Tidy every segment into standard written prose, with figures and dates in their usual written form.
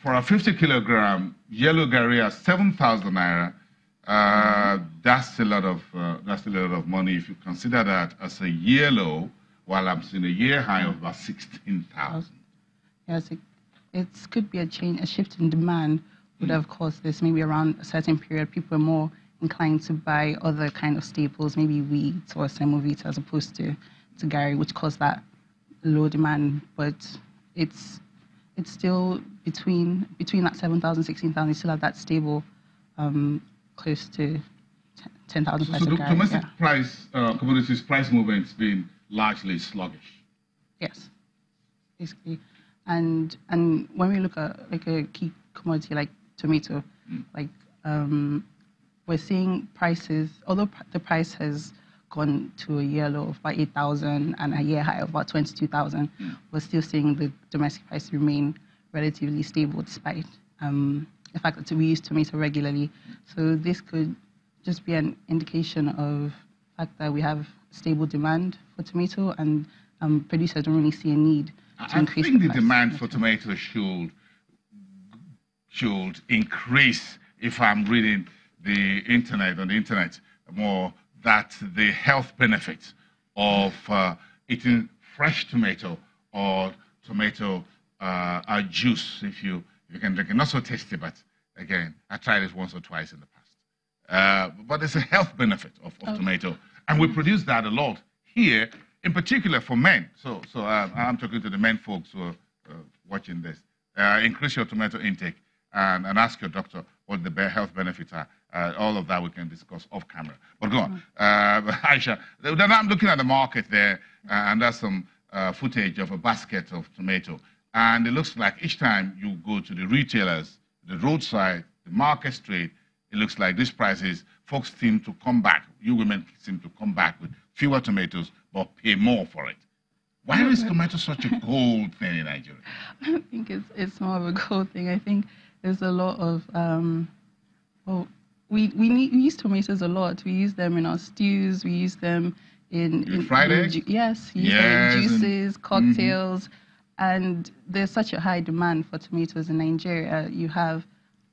for a 50-kilogram yellow gari at 7,000 naira, that's a lot of money. If you consider that as a year low, while I'm seeing a year high of about 16,000. Yes, it could be a shift in demand would have caused this. Maybe around a certain period, people are more inclined to buy other kind of staples, maybe wheat or semovita as opposed to gari, which caused that low demand. But it's still between that 7,000, 16,000, you still have that stable, close to 10,000 price so of the gari. domestic price, commodities price movement's been largely sluggish. Yes, basically. And when we look at like a key commodity like tomato, like we're seeing prices, although the price has gone to a year low of about 8,000 and a year high of about 22,000, we're still seeing the domestic price remain relatively stable despite the fact that we use tomato regularly. So this could just be an indication of the fact that we have stable demand for tomato, and producers don't really see a need to increase the price. I think the demand for tomato should increase, if I'm reading on the internet more, that the health benefits of eating fresh tomato or tomato juice, if you can drink it. Not so tasty, but again, I tried it once or twice in the past. But there's a health benefit of tomato, and we produce that a lot here, in particular for men. So I'm talking to the men folks who are watching this. Increase your tomato intake and ask your doctor what the health benefits are. All of that we can discuss off camera. But go on. Aisha, then I'm looking at the market there, and there's some footage of a basket of tomato. And it looks like each time you go to the retailers, the roadside, the market street, it looks like these prices, folks seem to come back. You women seem to come back with fewer tomatoes, but pay more for it. Why is tomato such a gold thing in Nigeria? I don't think it's more of a gold thing. I think there's a lot of, we use tomatoes a lot. We use them in our stews. We use them in fried eggs? Yes, we use them in juices, cocktails. And there's such a high demand for tomatoes in Nigeria. You have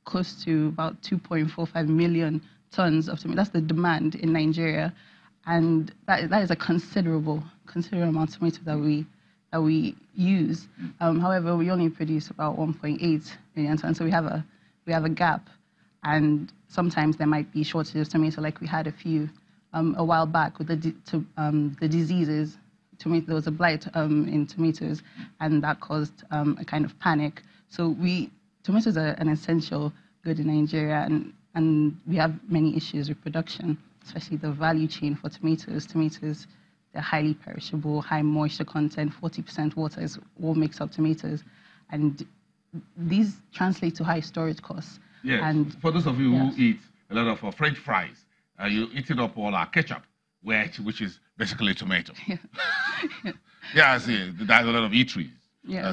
close to about 2.45 million tons of tomatoes. That's the demand in Nigeria. And that is a considerable amount of tomato that we use. However, we only produce about 1.8 million tons, so we have a gap. And sometimes there might be shortages of tomato, like we had a while back with the diseases. There was a blight in tomatoes, and that caused a kind of panic. So tomatoes are an essential good in Nigeria, and we have many issues with production, especially the value chain for tomatoes. Tomatoes, they're highly perishable, high moisture content, 40% water is what makes up tomatoes. And these translate to high storage costs. Yes, and for those of you who eat a lot of French fries, you eat it up all our ketchup, which is basically tomato. Yeah, I see. There's a lot of eateries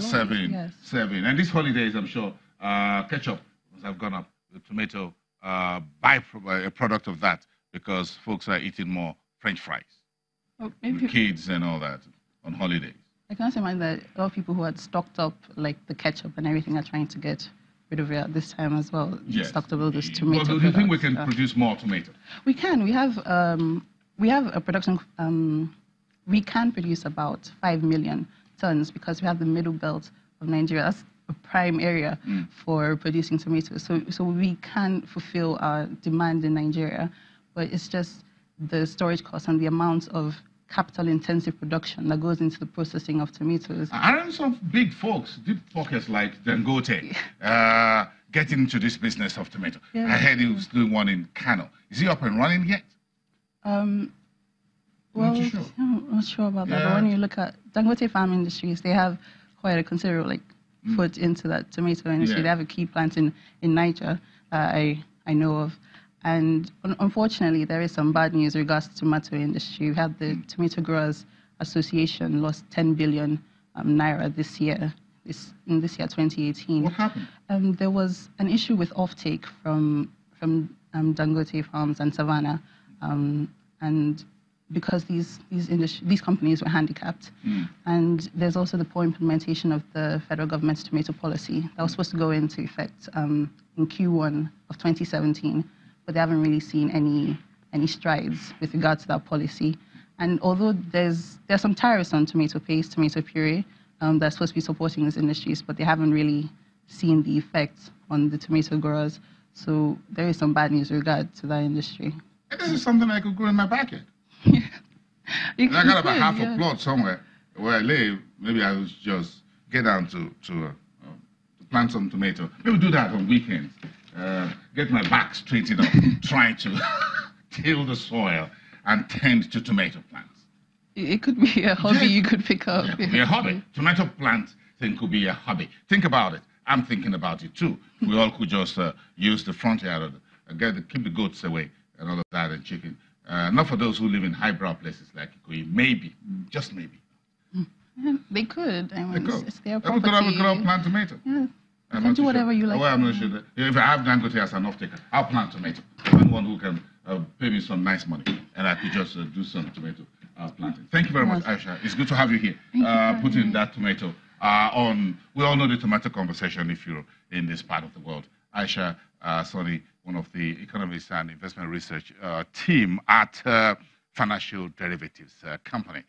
serving. And these holidays, I'm sure, ketchup have gone up. The tomato byproduct of that, because folks are eating more French fries. With kids and all that on holidays. I can also imagine that a lot of people who had stocked up like the ketchup and everything are trying to get rid of it at this time as well. Yes. Stocked up all those tomato. Well, do you think we can produce more tomato? We can. We have a production. We can produce about 5 million tons because we have the middle belt of Nigeria. That's a prime area for producing tomatoes. So we can fulfill our demand in Nigeria, but it's just the storage costs and the amount of capital-intensive production that goes into the processing of tomatoes. Aren't some big folks, deep pockets like Dangote, getting into this business of tomato? Yeah. I heard he was doing one in Kano. Is he up and running yet? Well, I'm not sure about that. Yeah. But when you look at Dangote Farm Industries, they have quite a considerable foot into that tomato industry. Yeah. They have a key plant in Niger I know of. And unfortunately, there is some bad news in regards to the tomato industry. We have the Tomato Growers Association lost 10 billion naira this year, 2018. What happened? There was an issue with offtake from Dangote Farms and Savannah, and because these companies were handicapped. And there's also the poor implementation of the federal government's tomato policy that was supposed to go into effect in Q1 of 2017, but they haven't really seen any strides with regard to that policy. And although there's some tariffs on tomato paste, tomato puree, that's supposed to be supporting these industries, but they haven't really seen the effect on the tomato growers. So there is some bad news with regard to that industry. And this is something I could grow in my backyard. I got about half a plot somewhere where I live. Maybe I will just get down to plant some tomato. Maybe do that on weekends. Get my back straightened up, trying to till the soil and tend to tomato plants. It could be a hobby you could pick up. Yeah, it could be a hobby. Tomato plant thing could be a hobby. Think about it. I'm thinking about it too. We all could just use the front yard, keep the goats away and all of that, and chicken. Not for those who live in highbrow places like Ikoyi. Maybe, just maybe. Yeah, they could. I mean, it's their property. We could all plant tomato. Yeah. You can do whatever you like. Well, I'm not sure. If I have Dangote as an off-taker, I'll plant tomato. Anyone who can pay me some nice money, and I could just do some tomato planting. Thank you very much, Aisha. It's good to have you here. Putting that tomato on. We all know the tomato conversation if you're in this part of the world. Aisha Sonny, one of the economists and investment research team at Financial Derivatives Company.